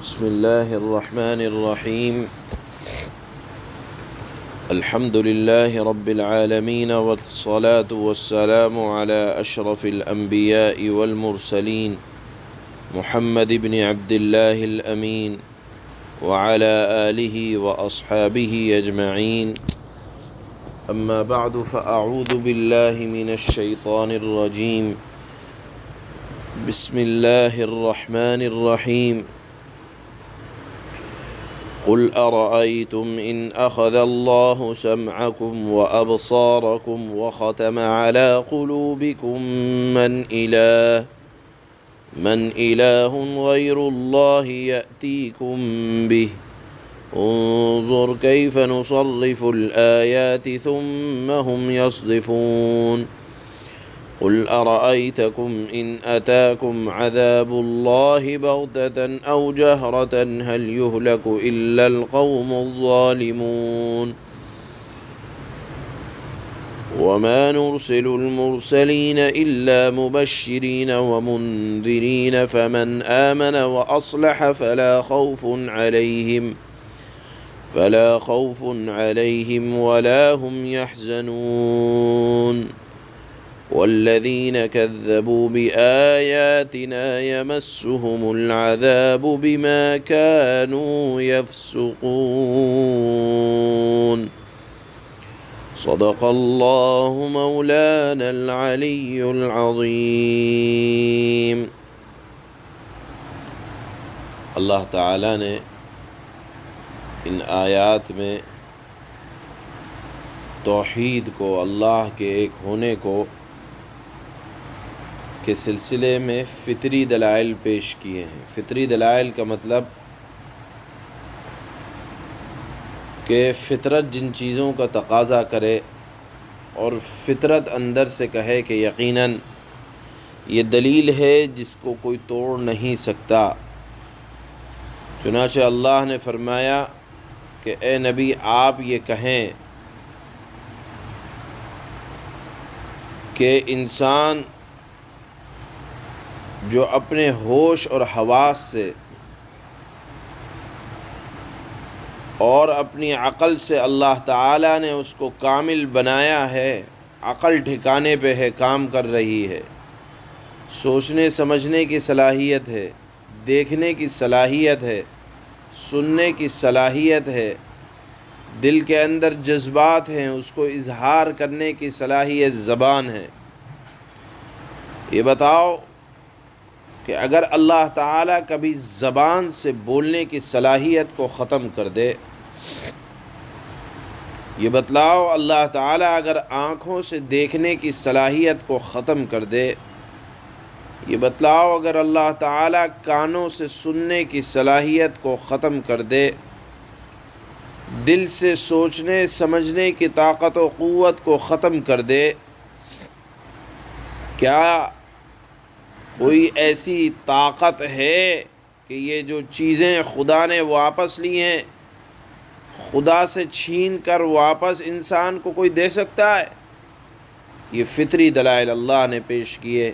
بسم الله الرحمن الرحيم. الحمد لله رب العالمين، والصلاة والسلام على أشرف الأنبياء والمرسلين محمد بن عبد الله الأمين وعلى آله وأصحابه أجمعين. أما بعد، فأعوذ بالله من الشيطان الرجيم. بسم الله الرحمن الرحيم. قل أرأيتم إن أخذ الله سمعكم وأبصاركم وختم على قلوبكم من إله غير الله يأتيكم به انظر كيف نصرف الآيات ثم هم يصدفون. قل أرأيتكم إن أتاكم عذاب الله بغتة أو جهرة هل يهلك إلا القوم الظالمون. وما نرسل المرسلين إلا مبشرين ومنذرين فمن آمن وأصلح فلا خوف عليهم ولا هم يحزنون. والذين كذبوا بآياتنا يمسهم العذاب بما كانوا يفسقون. صدق الله مولانا العلي العظيم. اللہ تعالیٰ نے ان آیات میں توحید کو، اللہ کے ایک ہونے کو کے سلسلے میں فطری دلائل پیش کیے ہیں۔ فطری دلائل کا مطلب کہ فطرت جن چیزوں کا تقاضا کرے اور فطرت اندر سے کہے کہ یقیناً یہ دلیل ہے جس کو کوئی توڑ نہیں سکتا۔ چنانچہ اللہ نے فرمایا کہ اے نبی آپ یہ کہیں کہ انسان جو اپنے ہوش اور حواس سے اور اپنی عقل سے اللہ تعالیٰ نے اس کو کامل بنایا ہے، عقل ٹھکانے پہ ہے، کام کر رہی ہے، سوچنے سمجھنے کی صلاحیت ہے، دیکھنے کی صلاحیت ہے، سننے کی صلاحیت ہے، دل کے اندر جذبات ہیں، اس کو اظہار کرنے کی صلاحیت زبان ہے۔ یہ بتاؤ کہ اگر اللہ تعالیٰ کبھی زبان سے بولنے کی صلاحیت کو ختم کر دے، یہ بتلاؤ اللہ تعالیٰ اگر آنکھوں سے دیکھنے کی صلاحیت کو ختم کر دے، یہ بتلاؤ اگر اللہ تعالیٰ کانوں سے سننے کی صلاحیت کو ختم کر دے، دل سے سوچنے سمجھنے کی طاقت و قوت کو ختم کر دے، کیا کوئی ایسی طاقت ہے کہ یہ جو چیزیں خدا نے واپس لی ہیں، خدا سے چھین کر واپس انسان کو کوئی دے سکتا ہے؟ یہ فطری دلائل اللہ نے پیش کیے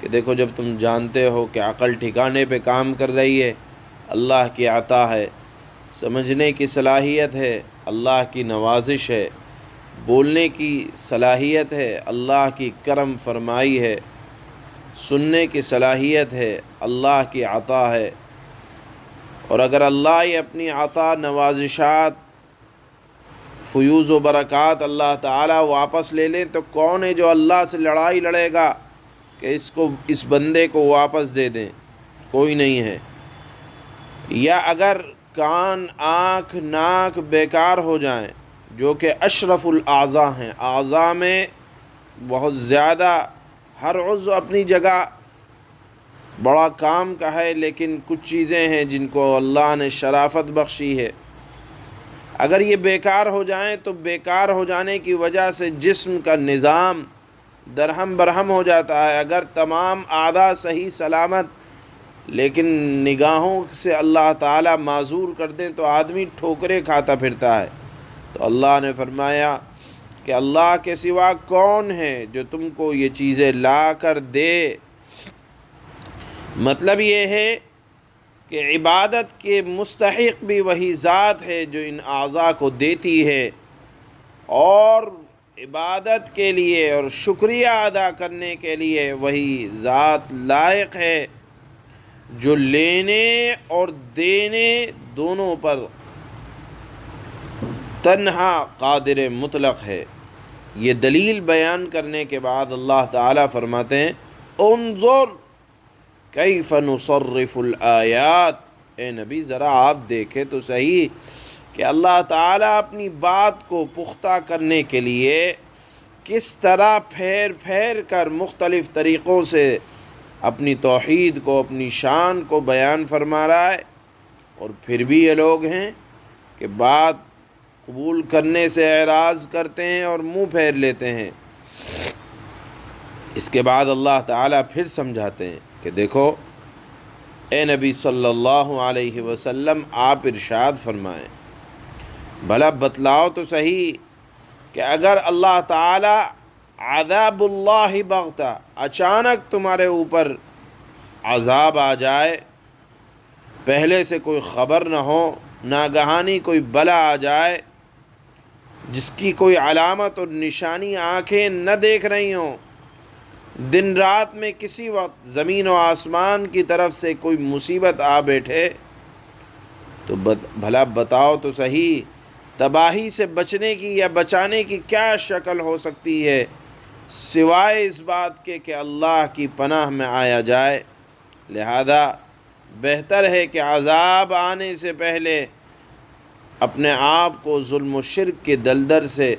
کہ دیکھو جب تم جانتے ہو کہ عقل ٹھکانے پہ کام کر رہی ہے، اللہ کی عطا ہے، سمجھنے کی صلاحیت ہے، اللہ کی نوازش ہے، بولنے کی صلاحیت ہے، اللہ کی کرم فرمائی ہے، سننے کی صلاحیت ہے، اللہ کی عطا ہے، اور اگر اللہ یہ اپنی عطا، نوازشات، فیوز و برکات اللہ تعالیٰ واپس لے لیں تو کون ہے جو اللہ سے لڑائی لڑے گا کہ اس بندے کو واپس دے دیں؟ کوئی نہیں ہے۔ یا اگر کان، آنکھ، ناک بیکار ہو جائیں جو کہ اشرف الاعضاء ہیں، اعضاء میں بہت زیادہ ہر عضو اپنی جگہ بڑا کام کا ہے، لیکن کچھ چیزیں ہیں جن کو اللہ نے شرافت بخشی ہے، اگر یہ بیکار ہو جائیں تو بیکار ہو جانے کی وجہ سے جسم کا نظام درہم برہم ہو جاتا ہے۔ اگر تمام اعضاء صحیح سلامت لیکن نگاہوں سے اللہ تعالیٰ معذور کر دیں تو آدمی ٹھوکریں کھاتا پھرتا ہے۔ تو اللہ نے فرمایا کہ اللہ کے سوا کون ہے جو تم کو یہ چیزیں لا کر دے؟ مطلب یہ ہے کہ عبادت کے مستحق بھی وہی ذات ہے جو ان اعضاء کو دیتی ہے، اور عبادت کے لیے اور شکریہ ادا کرنے کے لیے وہی ذات لائق ہے جو لینے اور دینے دونوں پر تنہا قادر مطلق ہے۔ یہ دلیل بیان کرنے کے بعد اللہ تعالیٰ فرماتے ہیں انظر کیف نصرف الآیات، اے نبی ذرا آپ دیکھیں تو صحیح کہ اللہ تعالیٰ اپنی بات کو پختہ کرنے کے لیے کس طرح پھیر پھیر کر مختلف طریقوں سے اپنی توحید کو، اپنی شان کو بیان فرما رہا ہے، اور پھر بھی یہ لوگ ہیں کہ بات قبول کرنے سے اعراض کرتے ہیں اور منہ پھیر لیتے ہیں۔ اس کے بعد اللہ تعالیٰ پھر سمجھاتے ہیں کہ دیکھو اے نبی صلی اللہ علیہ وسلم، آپ ارشاد فرمائیں، بھلا بتلاؤ تو صحیح کہ اگر اللہ تعالیٰ عذاب اللہ بغتہ، اچانک تمہارے اوپر عذاب آ جائے، پہلے سے کوئی خبر نہ ہو، ناگہانی کوئی بلا آ جائے جس کی کوئی علامت اور نشانی آنکھیں نہ دیکھ رہی ہوں، دن رات میں کسی وقت زمین و آسمان کی طرف سے کوئی مصیبت آ بیٹھے، تو بھلا بتاؤ تو صحیح تباہی سے بچنے کی یا بچانے کی کیا شکل ہو سکتی ہے سوائے اس بات کے کہ اللہ کی پناہ میں آیا جائے۔ لہذا بہتر ہے کہ عذاب آنے سے پہلے اپنے آپ کو ظلم و شرک کے دلدل سے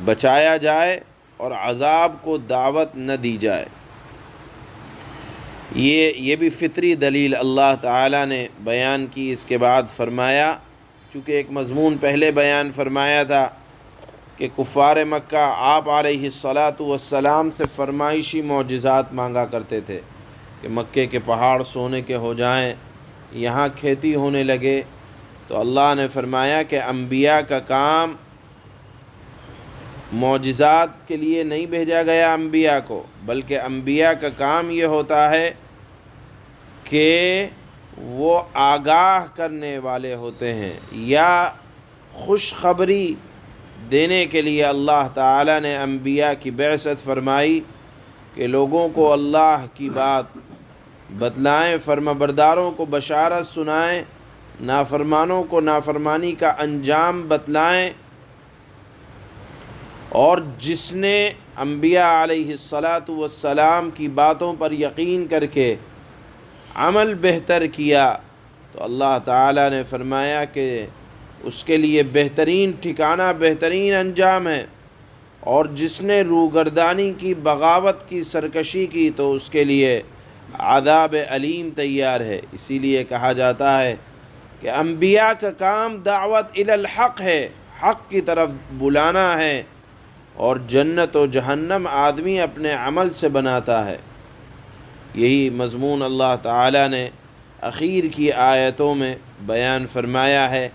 بچایا جائے اور عذاب کو دعوت نہ دی جائے۔ یہ بھی فطری دلیل اللہ تعالیٰ نے بیان کی۔ اس کے بعد فرمایا، چونکہ ایک مضمون پہلے بیان فرمایا تھا کہ کفار مکہ آپ علیہ الصلاۃ والسلام سے فرمائشی معجزات مانگا کرتے تھے کہ مکے کے پہاڑ سونے کے ہو جائیں، یہاں کھیتی ہونے لگے، تو اللہ نے فرمایا کہ انبیاء کا کام معجزات کے لیے نہیں بھیجا گیا انبیاء کو، بلکہ انبیاء کا کام یہ ہوتا ہے کہ وہ آگاہ کرنے والے ہوتے ہیں، یا خوشخبری دینے کے لیے اللہ تعالیٰ نے انبیاء کی بعثت فرمائی کہ لوگوں کو اللہ کی بات بتلائیں، فرمانبرداروں کو بشارت سنائیں، نافرمانوں کو نافرمانی کا انجام بتلائیں۔ اور جس نے انبیاء علیہ الصلاۃ والسلام کی باتوں پر یقین کر کے عمل بہتر کیا تو اللہ تعالیٰ نے فرمایا کہ اس کے لیے بہترین ٹھکانہ، بہترین انجام ہے، اور جس نے روگردانی کی، بغاوت کی، سرکشی کی تو اس کے لیے عذاب علیم تیار ہے۔ اسی لیے کہا جاتا ہے کہ انبیاء کا کام دعوت الی الحق ہے، حق کی طرف بلانا ہے، اور جنت و جہنم آدمی اپنے عمل سے بناتا ہے۔ یہی مضمون اللہ تعالیٰ نے اخیر کی آیتوں میں بیان فرمایا ہے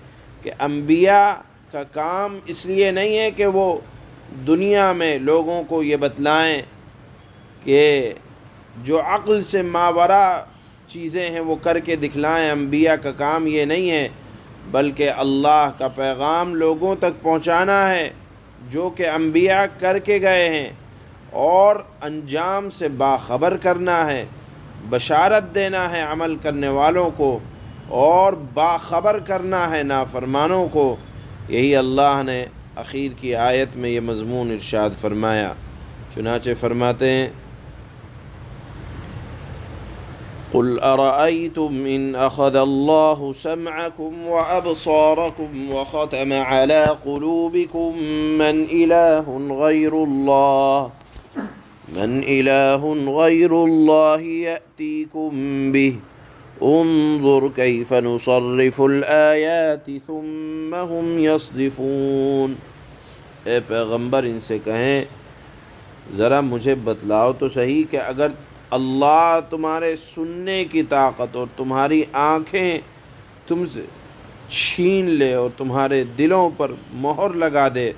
کہ انبیاء کا کام اس لیے نہیں ہے کہ وہ دنیا میں لوگوں کو یہ بتلائیں کہ جو عقل سے ماورا چیزیں ہیں وہ کر کے دکھلائیں، انبیاء کا کام یہ نہیں ہے، بلکہ اللہ کا پیغام لوگوں تک پہنچانا ہے جو کہ انبیاء کر کے گئے ہیں، اور انجام سے باخبر کرنا ہے، بشارت دینا ہے عمل کرنے والوں کو، اور باخبر کرنا ہے نافرمانوں کو۔ یہی اللہ نے اخیر کی آیت میں یہ مضمون ارشاد فرمایا۔ چنانچہ فرماتے ہیں قُلْ أَرَأَيْتُمْ إِنْ أَخَذَ اللَّهُ سَمْعَكُمْ وَأَبْصَارَكُمْ وَخَتَمَ عَلَى قُلُوبِكُمْ مَنْ إِلَٰهٌ غَيْرُ اللَّهِ يَأْتِيكُمْ بِهِ انظُرْ كَيْفَ نُصَرِّفُ الْآيَاتِ ثُمَّ هُمْ يَصْدِفُونَ۔ اے پیغمبر ان سے کہیں ذرا مجھے بتلاؤ تو صحیح کہ اگر اللہ تمہارے سننے کی طاقت اور تمہاری آنکھیں تم سے چھین لے اور تمہارے دلوں پر مہر لگا دے،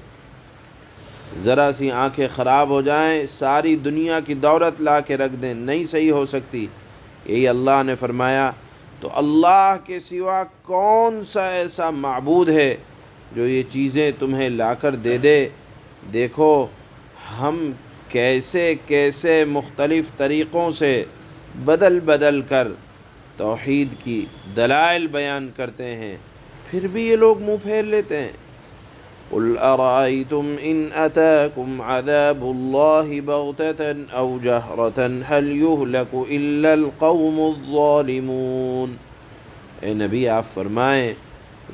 ذرا سی آنکھیں خراب ہو جائیں، ساری دنیا کی دولت لا کے رکھ دیں، نہیں صحیح ہو سکتی۔ یہی اللہ نے فرمایا تو اللہ کے سوا کون سا ایسا معبود ہے جو یہ چیزیں تمہیں لا کر دے دے؟ دیکھو ہم کیسے کیسے مختلف طریقوں سے بدل بدل کر توحید کی دلائل بیان کرتے ہیں، پھر بھی یہ لوگ منہ پھیر لیتے ہیں۔ قل ارأيتم ان اتاكم عذاب الله بغتة او جهرة هل يهلك الا القوم الظالمون۔ اے نبی آپ فرمائیں،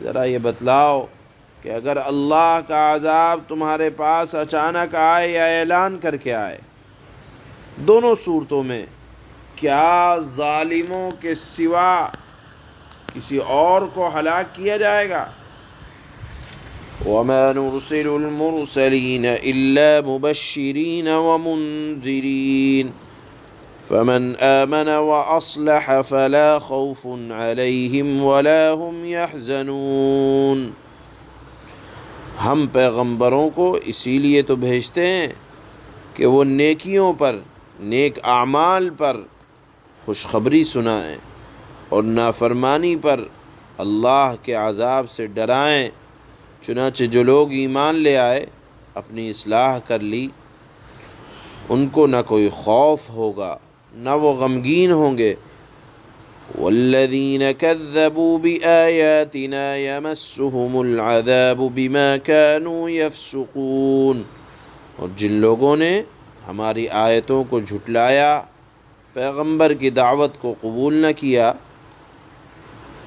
ذرا یہ بتلاؤ کہ اگر اللہ کا عذاب تمہارے پاس اچانک آئے یا اعلان کر کے آئے، دونوں صورتوں میں کیا ظالموں کے سوا کسی اور کو ہلاک کیا جائے گا؟ وَمَا نُرْسِلُ الْمُرْسَلِينَ إِلَّا مُبَشِّرِينَ وَمُنذِرِينَ فَمَنْ آمَنَ وَأَصْلَحَ فَلَا خَوْفٌ عَلَيْهِمْ وَلَا هُمْ يَحْزَنُونَ۔ ہم پیغمبروں کو اسی لیے تو بھیجتے ہیں کہ وہ نیکیوں پر، نیک اعمال پر خوشخبری سنائیں اور نافرمانی پر اللہ کے عذاب سے ڈرائیں۔ چنانچہ جو لوگ ایمان لے آئے، اپنی اصلاح کر لی، ان کو نہ کوئی خوف ہوگا، نہ وہ غمگین ہوں گے۔ والذین کذبوا بآیاتنا یمسهم العذاب بما كانوا یفسقون، اور جن لوگوں نے ہماری آیتوں کو جھٹلایا، پیغمبر کی دعوت کو قبول نہ کیا،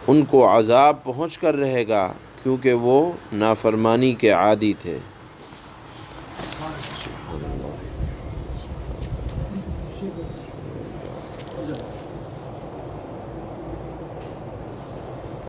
ان کو عذاب پہنچ کر رہے گا، کیونکہ وہ نافرمانی کے عادی تھے۔